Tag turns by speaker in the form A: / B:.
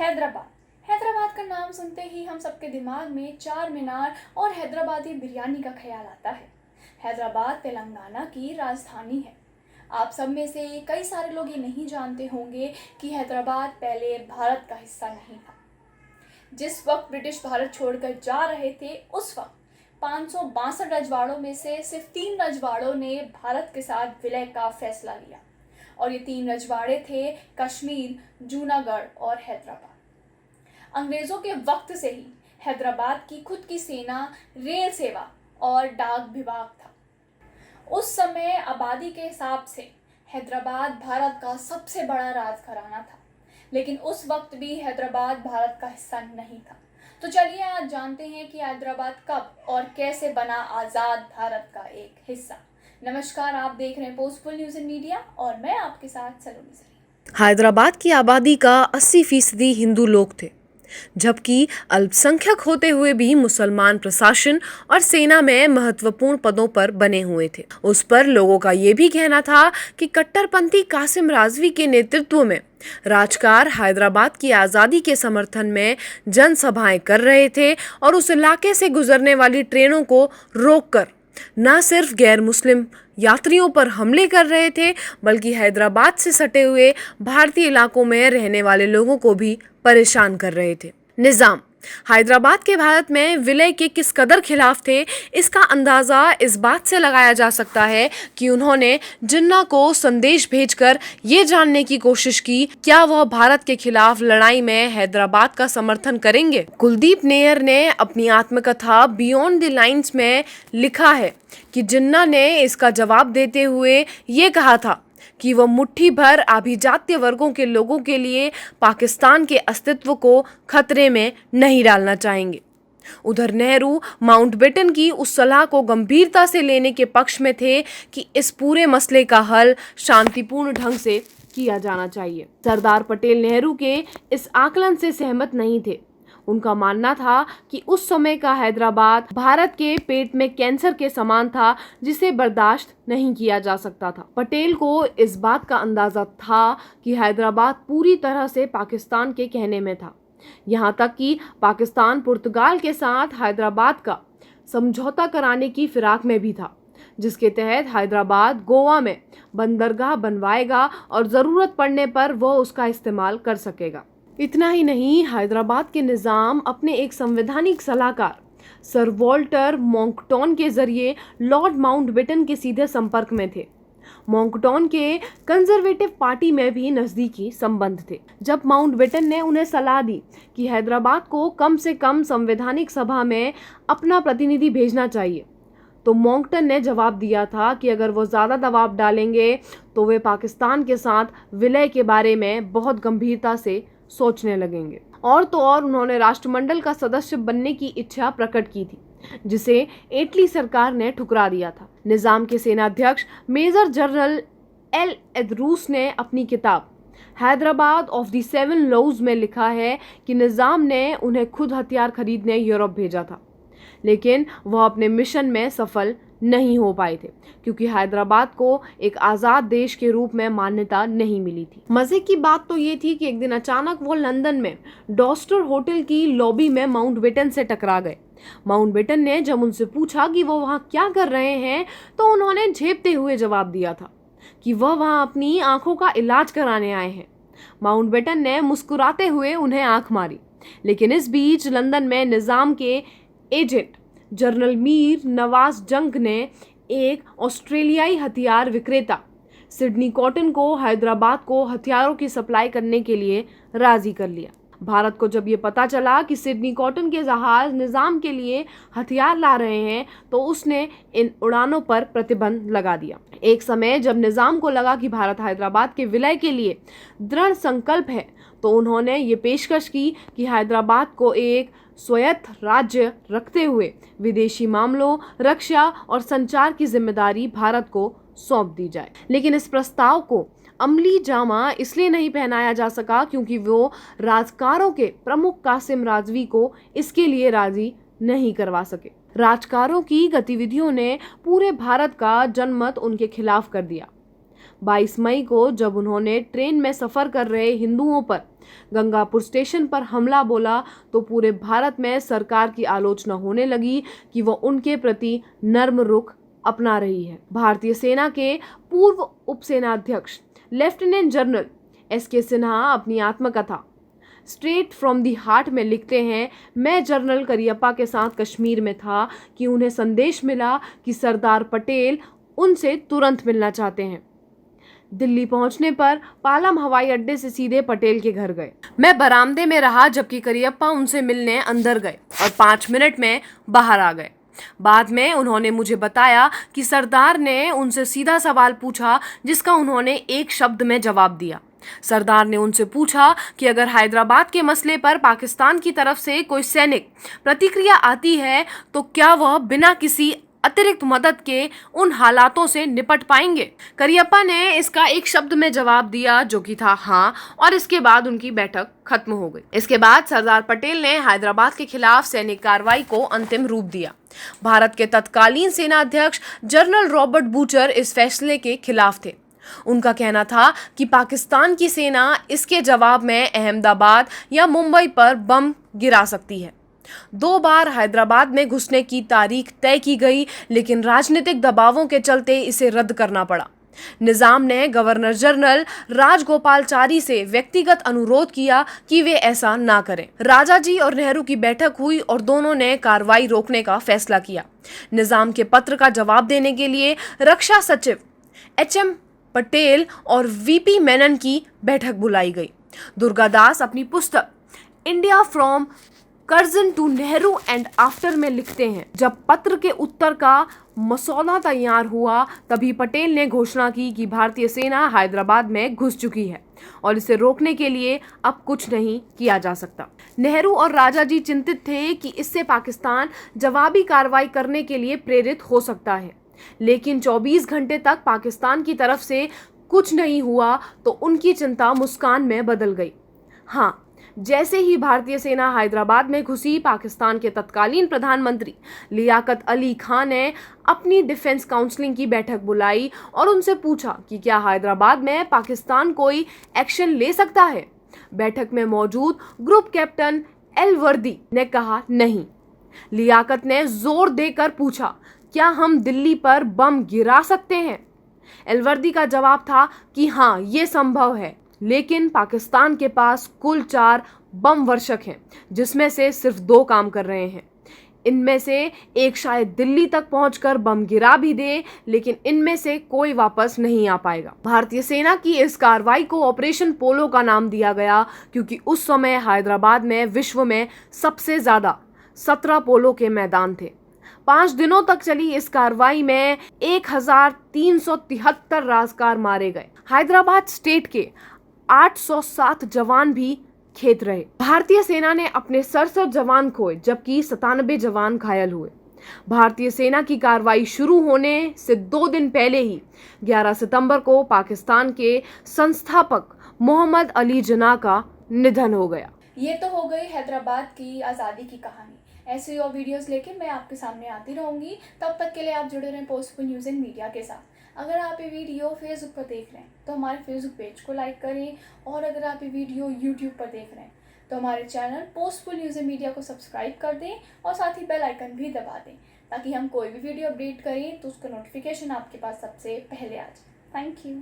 A: हैदराबाद। हैदराबाद का नाम सुनते ही हम सबके दिमाग में चार मीनार और हैदराबादी बिरयानी का ख्याल आता है। हैदराबाद तेलंगाना की राजधानी है। आप सब में से कई सारे लोग ये नहीं जानते होंगे कि हैदराबाद पहले भारत का हिस्सा नहीं था। जिस वक्त ब्रिटिश भारत छोड़कर जा रहे थे उस वक्त 562 रजवाड़ों में से सिर्फ 3 रजवाड़ों ने भारत के साथ विलय का फैसला लिया और ये 3 रजवाड़े थे कश्मीर, जूनागढ़ और हैदराबाद। अंग्रेज़ों के वक्त से ही हैदराबाद की खुद की सेना, रेल सेवा और डाक विभाग था। उस समय आबादी के हिसाब से हैदराबाद भारत का सबसे बड़ा राजघराना था, लेकिन उस वक्त भी हैदराबाद भारत का हिस्सा नहीं था। तो चलिए आज जानते हैं कि हैदराबाद कब और कैसे बना आज़ाद भारत का एक हिस्सा। नमस्कार, आप देख रहे हैं पोस्टफुल न्यूज़ इन मीडिया और मैं आपके साथ सलोनी जरीन।
B: हैदराबाद की आबादी का 80% हिंदू लोग थे, जबकि अल्पसंख्यक होते हुए भी मुसलमान प्रशासन और सेना में महत्वपूर्ण पदों पर बने हुए थे। उस पर लोगों का ये भी कहना था कि कट्टरपंथी कासिम राजवी के नेतृत्व में राजकार हैदराबाद की आज़ादी के समर्थन में जनसभाएं कर रहे थे और उस इलाके से गुजरने वाली ट्रेनों को रोककर न सिर्फ गैर मुस्लिम यात्रियों पर हमले कर रहे थे, बल्कि हैदराबाद से सटे हुए भारतीय इलाकों में रहने वाले लोगों को भी परेशान कर रहे थे। निज़ाम हैदराबाद के भारत में विलय के किस कदर खिलाफ थे, इसका अंदाज़ा इस बात से लगाया जा सकता है कि उन्होंने जिन्ना को संदेश भेजकर ये जानने की कोशिश की क्या वह भारत के खिलाफ लड़ाई में हैदराबाद का समर्थन करेंगे। कुलदीप नैयर ने अपनी आत्मकथा बियॉन्ड द लाइन्स में लिखा है कि जिन्ना ने इसका जवाब देते हुए ये कहा था कि वह मुट्ठी भर अभिजात्य वर्गों के लोगों के लिए पाकिस्तान के अस्तित्व को खतरे में नहीं डालना चाहेंगे। उधर नेहरू माउंटबेटन की उस सलाह को गंभीरता से लेने के पक्ष में थे कि इस पूरे मसले का हल शांतिपूर्ण ढंग से किया जाना चाहिए। सरदार पटेल नेहरू के इस आकलन से सहमत नहीं थे। उनका मानना था कि उस समय का हैदराबाद भारत के पेट में कैंसर के समान था, जिसे बर्दाश्त नहीं किया जा सकता था। पटेल को इस बात का अंदाजा था कि हैदराबाद पूरी तरह से पाकिस्तान के कहने में था। यहाँ तक कि पाकिस्तान पुर्तगाल के साथ हैदराबाद का समझौता कराने की फिराक में भी था, जिसके तहत हैदराबाद गोवा में बंदरगाह बनवाएगा और ज़रूरत पड़ने पर वह उसका इस्तेमाल कर सकेगा। इतना ही नहीं, हैदराबाद के निज़ाम अपने एक संवैधानिक सलाहकार सर वॉल्टर मॉन्कटॉन के जरिए लॉर्ड माउंटबेटन के सीधे संपर्क में थे। मॉन्कटॉन के कंजर्वेटिव पार्टी में भी नज़दीकी संबंध थे। जब माउंटबेटन ने उन्हें सलाह दी कि हैदराबाद को कम से कम संवैधानिक सभा में अपना प्रतिनिधि भेजना चाहिए, तो मॉन्कटन ने जवाब दिया था कि अगर वो ज़्यादा दबाव डालेंगे तो वे पाकिस्तान के साथ विलय के बारे में बहुत गंभीरता से सोचने लगेंगे। और तो और उन्होंने राष्ट्रमंडल का सदस्य बनने की इच्छा प्रकट की थी, जिसे एटली सरकार ने ठुकरा दिया था। निज़ाम के सेनाध्यक्ष मेजर जनरल एल एदरूस ने अपनी किताब हैदराबाद ऑफ द 7 लॉज में लिखा है कि निज़ाम ने उन्हें खुद हथियार खरीदने यूरोप भेजा था, लेकिन वह अपने मिशन में सफल नहीं हो पाए थे क्योंकि हैदराबाद को एक आज़ाद देश के रूप में मान्यता नहीं मिली थी। मज़े की बात तो ये थी कि एक दिन अचानक वो लंदन में डॉस्टर होटल की लॉबी में माउंटबेटन से टकरा गए। माउंटबेटन ने जब उनसे पूछा कि वो वहाँ क्या कर रहे हैं, तो उन्होंने झेपते हुए जवाब दिया था कि वह वहाँ अपनी आंखों का इलाज कराने आए हैं। माउंटबेटन ने मुस्कुराते हुए उन्हें आंख मारी, लेकिन इस बीच लंदन में निज़ाम के एजेंट जनरल मीर नवाज जंग ने एक ऑस्ट्रेलियाई हथियार विक्रेता सिडनी कॉटन को हैदराबाद को हथियारों की सप्लाई करने के लिए राजी कर लिया। भारत को जब ये पता चला कि सिडनी कॉटन के जहाज निज़ाम के लिए हथियार ला रहे हैं, तो उसने इन उड़ानों पर प्रतिबंध लगा दिया। एक समय जब निज़ाम को लगा कि भारत हैदराबाद के विलय के लिए दृढ़ संकल्प है, तो उन्होंने ये पेशकश की कि हैदराबाद को एक स्वायत्त राज्य रखते हुए विदेशी मामलों, रक्षा और संचार की जिम्मेदारी भारत को सौंप दी जाए। लेकिन इस प्रस्ताव को अमली जामा इसलिए नहीं पहनाया जा सका क्योंकि वो राजकारों के प्रमुख कासिम राजवी को इसके लिए राजी नहीं करवा सके। राजकारों की गतिविधियों ने पूरे भारत का जनमत उनके खिलाफ कर दिया। 22 मई को जब उन्होंने ट्रेन में सफ़र कर रहे हिंदुओं पर गंगापुर स्टेशन पर हमला बोला तो पूरे भारत में सरकार की आलोचना होने लगी कि वह उनके प्रति नर्म रुख अपना रही है। भारतीय सेना के पूर्व उपसेनाध्यक्ष लेफ्टिनेंट जनरल एस.के. सिन्हा अपनी आत्मकथा स्ट्रेट फ्रॉम दी हार्ट में लिखते हैं, मैं जनरल करियप्पा के साथ कश्मीर में था कि उन्हें संदेश मिला कि सरदार पटेल उनसे तुरंत मिलना चाहते हैं। दिल्ली पहुंचने पर पालम हवाई अड्डे से सीधे पटेल के घर गए। मैं बरामदे में रहा जबकि करियप्पा उनसे मिलने अंदर गए और 5 मिनट में बाहर आ गए। बाद में उन्होंने मुझे बताया कि सरदार ने उनसे सीधा सवाल पूछा जिसका उन्होंने एक शब्द में जवाब दिया। सरदार ने उनसे पूछा कि अगर हैदराबाद के मसले पर पाकिस्तान की तरफ से कोई सैनिक प्रतिक्रिया आती है तो क्या वह बिना किसी अतिरिक्त मदद के उन हालातों से निपट पाएंगे। करियप्पा ने इसका एक शब्द में जवाब दिया जो कि था हाँ, और इसके बाद उनकी बैठक खत्म हो गई। इसके बाद सरदार पटेल ने हैदराबाद के खिलाफ सैनिक कार्रवाई को अंतिम रूप दिया। भारत के तत्कालीन सेनाध्यक्ष जनरल रॉबर्ट बूचर इस फैसले के खिलाफ थे। उनका कहना था कि पाकिस्तान की सेना इसके जवाब में अहमदाबाद या मुंबई पर बम गिरा सकती है। 2 बार हैदराबाद में घुसने की तारीख तय की गई, लेकिन राजनीतिक दबावों के चलते इसे रद्द करना पड़ा। निजाम ने गवर्नर जनरल राजगोपालाचारी से व्यक्तिगत अनुरोध किया कि वे ऐसा ना करें। राजाजी और नेहरू की बैठक हुई और दोनों ने कार्रवाई रोकने का फैसला किया। निजाम के पत्र का जवाब देने के लिए रक्षा सचिव H.M. पटेल और वीपी मेनन की बैठक बुलाई गई। दुर्गादास अपनी पुस्तक India from Curzon to Nehru and after में लिखते हैं, जब पत्र के उत्तर का मसौदा तैयार हुआ तभी पटेल ने घोषणा की कि भारतीय सेना हैदराबाद में घुस चुकी है और इसे रोकने के लिए अब कुछ नहीं किया जा सकता। नेहरू और राजाजी चिंतित थे कि इससे पाकिस्तान जवाबी कार्रवाई करने के लिए प्रेरित हो सकता है, लेकिन 24 घंटे तक पाकिस्तान की तरफ से कुछ नहीं हुआ तो उनकी चिंता मुस्कान में बदल गई। हाँ, जैसे ही भारतीय सेना हैदराबाद में घुसी, पाकिस्तान के तत्कालीन प्रधानमंत्री लियाकत अली खान ने अपनी डिफेंस काउंसिलिंग की बैठक बुलाई और उनसे पूछा कि क्या हैदराबाद में पाकिस्तान कोई एक्शन ले सकता है। बैठक में मौजूद ग्रुप कैप्टन एलवर्दी ने कहा नहीं। लियाकत ने जोर देकर पूछा, क्या हम दिल्ली पर बम गिरा सकते हैं? एलवर्दी का जवाब था कि हाँ, ये संभव है, लेकिन पाकिस्तान के पास कुल 4 बम वर्षक हैं, जिसमें से सिर्फ 2 काम कर रहे हैं। इनमें से एक शायद दिल्ली तक पहुंचकर बम गिरा भी दे, लेकिन इनमें से कोई वापस नहीं आ पाएगा। भारतीय सेना की इस कार्रवाई को ऑपरेशन पोलो का नाम दिया गया, क्योंकि उस समय हैदराबाद में विश्व में सबसे ज्यादा 17 पोलो के मैदान थे। 5 दिनों तक चली इस कार्रवाई में 1373 राज़कार मारे गए। हैदराबाद स्टेट के 807 जवान भी खेत रहे। भारतीय सेना ने अपने 67 जवान खोए, जबकि 97 जवान घायल हुए। भारतीय सेना की कार्रवाई शुरू होने से 2 दिन पहले ही 11 सितंबर को पाकिस्तान के संस्थापक मोहम्मद अली जिन्ना का निधन हो गया।
A: ये तो हो गई हैदराबाद की आज़ादी की कहानी। ऐसे और वीडियोस लेके मैं आपके सामने आती रहूँगी। तब तक के लिए आप जुड़े रहें पोस्टफुल न्यूज़ एंड मीडिया के साथ। अगर आप ये वीडियो फेसबुक पर देख रहे हैं तो हमारे फेसबुक पेज को लाइक करें, और अगर आप ये वीडियो यूट्यूब पर देख रहे हैं तो हमारे चैनल पोस्टफुल न्यूज़ एंड मीडिया को सब्सक्राइब कर दें और साथ ही बेल आइकन भी दबा दें, ताकि हम कोई भी वीडियो अपडेट करें तो उसका नोटिफिकेशन आपके पास सबसे पहले आ जाए। Thank you.